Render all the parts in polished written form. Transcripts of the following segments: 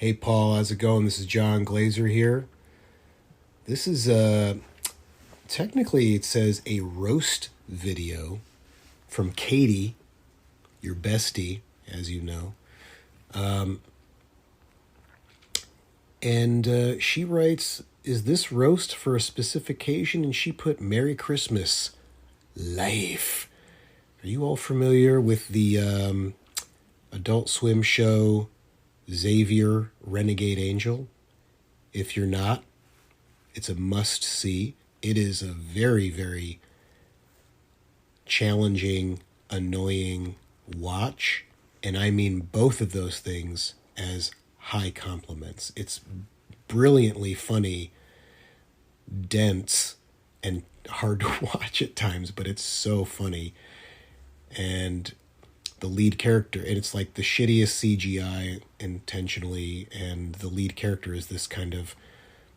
Hey Paul, how's it going? This is John Glazer here. This is technically it says a roast video from Katie, your bestie, as you know. And she writes, is this roast for a specific occasion? And she put Merry Christmas, life. Are you all familiar with the Adult Swim show Xavier Renegade Angel? If you're not, it's a must-see. It is a very, very challenging, annoying watch, and I mean both of those things as high compliments. It's brilliantly funny, dense, and hard to watch at times, but it's so funny. And the lead character, and it's like the shittiest CGI intentionally, and the lead character is this kind of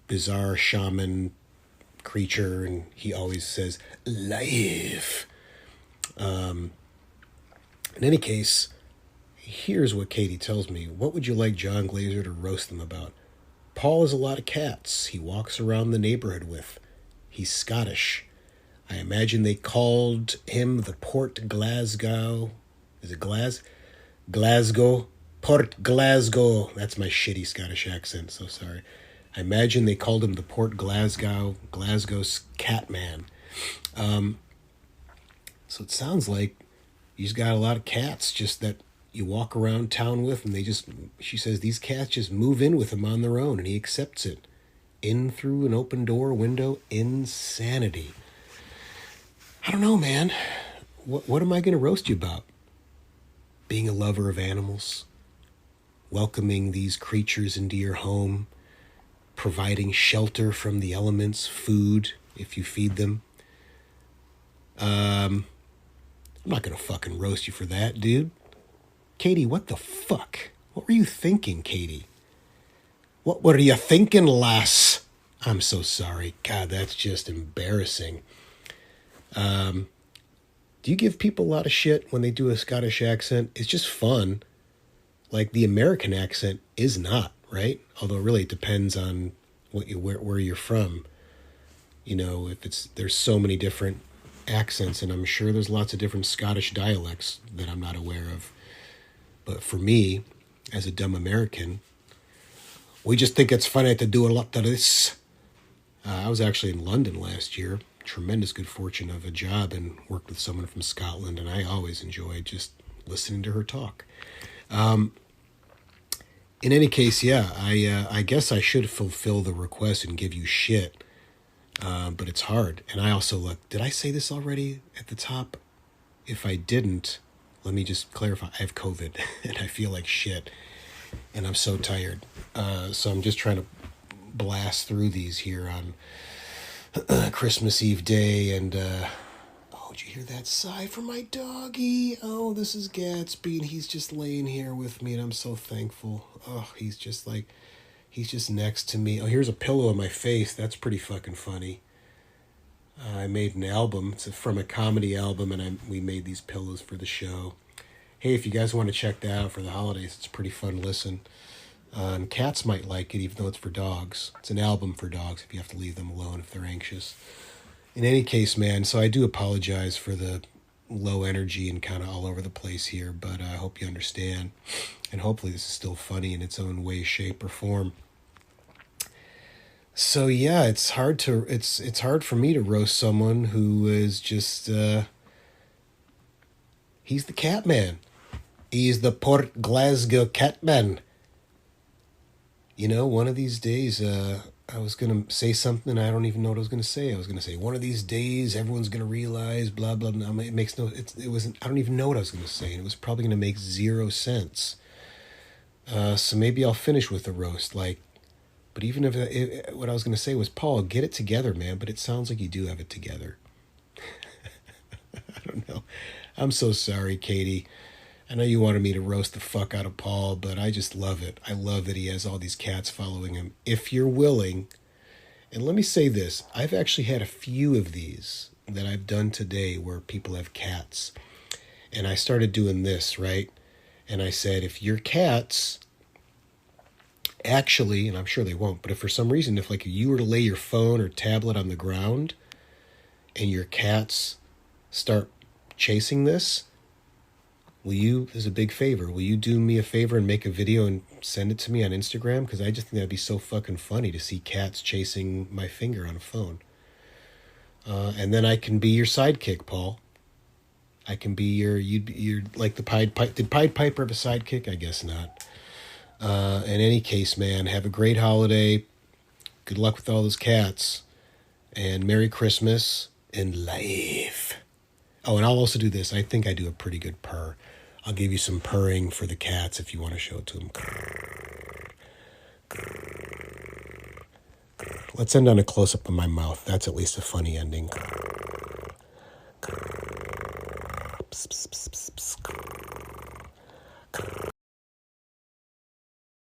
bizarre shaman creature, and he always says, life. In any case, here's what Katie tells me. What would you like John Glazer to roast them about? Paul has a lot of cats he walks around the neighborhood with. He's Scottish. I imagine they called him the Port Glasgow. Is it Glasgow? Port Glasgow. That's my shitty Scottish accent, so sorry. I imagine they called him the Port Glasgow's Catman. So it sounds like he's got a lot of cats just that you walk around town with, and she says these cats just move in with him on their own, and he accepts it. In through an open door window, insanity. I don't know, man. What am I going to roast you about? Being a lover of animals, welcoming these creatures into your home, providing shelter from the elements, food, if you feed them. I'm not going to fucking roast you for that, dude. Katie, what the fuck? What were you thinking, Katie? What were you thinking, lass? I'm so sorry. God, that's just embarrassing. Do you give people a lot of shit when they do a Scottish accent? It's just fun. Like the American accent is not, right? Although really it depends on where you're from. You know, there's so many different accents, and I'm sure there's lots of different Scottish dialects that I'm not aware of. But for me, as a dumb American, we just think it's funny to do a lot of this. I was actually in London last year. Tremendous good fortune of a job, and worked with someone from Scotland, and I always enjoyed just listening to her talk. In any case, yeah, I guess I should fulfill the request and give you shit, but it's hard. And I also did I say this already at the top? If I didn't, let me just clarify. I have COVID, and I feel like shit, and I'm so tired. So I'm just trying to blast through these here on Christmas Eve day, and oh, did you hear that sigh from my doggy? Oh, this is Gatsby, and he's just laying here with me, and I'm so thankful. Oh, he's just next to me. Oh, here's a pillow on my face. That's pretty fucking funny. I made an album. It's from a comedy album, and we made these pillows for the show. Hey, if you guys want to check that out for the holidays, it's a pretty fun listen. And cats might like it, even though it's for dogs. It's an album for dogs if you have to leave them alone if they're anxious. In any case, man, so I do apologize for the low energy and kind of all over the place here, but I hope you understand. And hopefully this is still funny in its own way, shape, or form. So yeah, it's hard for me to roast someone who is just he's the Catman. He's the Port Glasgow Catman. You know, one of these days, I was going to say something, I don't even know what I was going to say. I was going to say, one of these days, everyone's going to realize, blah, blah, blah. It makes no, it wasn't, I don't even know what I was going to say, and it was probably going to make zero sense. So maybe I'll finish with the roast, but even if what I was going to say was, Paul, get it together, man, but it sounds like you do have it together. I don't know. I'm so sorry, Katie. I know you wanted me to roast the fuck out of Paul, but I just love it. I love that he has all these cats following him. If you're willing, and let me say this, I've actually had a few of these that I've done today where people have cats. And I started doing this, right? And I said, if your cats actually, and I'm sure they won't, but if for some reason, if like you were to lay your phone or tablet on the ground and your cats start chasing this, will you, as a big favor, will you do me a favor and make a video and send it to me on Instagram? Because I just think that'd be so fucking funny to see cats chasing my finger on a phone. And then I can be your sidekick, Paul. I can be you're like the Pied Piper. Did Pied Piper have a sidekick? I guess not. In any case, man, have a great holiday. Good luck with all those cats. And Merry Christmas and life. Oh, and I'll also do this. I think I do a pretty good purr. I'll give you some purring for the cats if you want to show it to them. Let's end on a close-up of my mouth. That's at least a funny ending.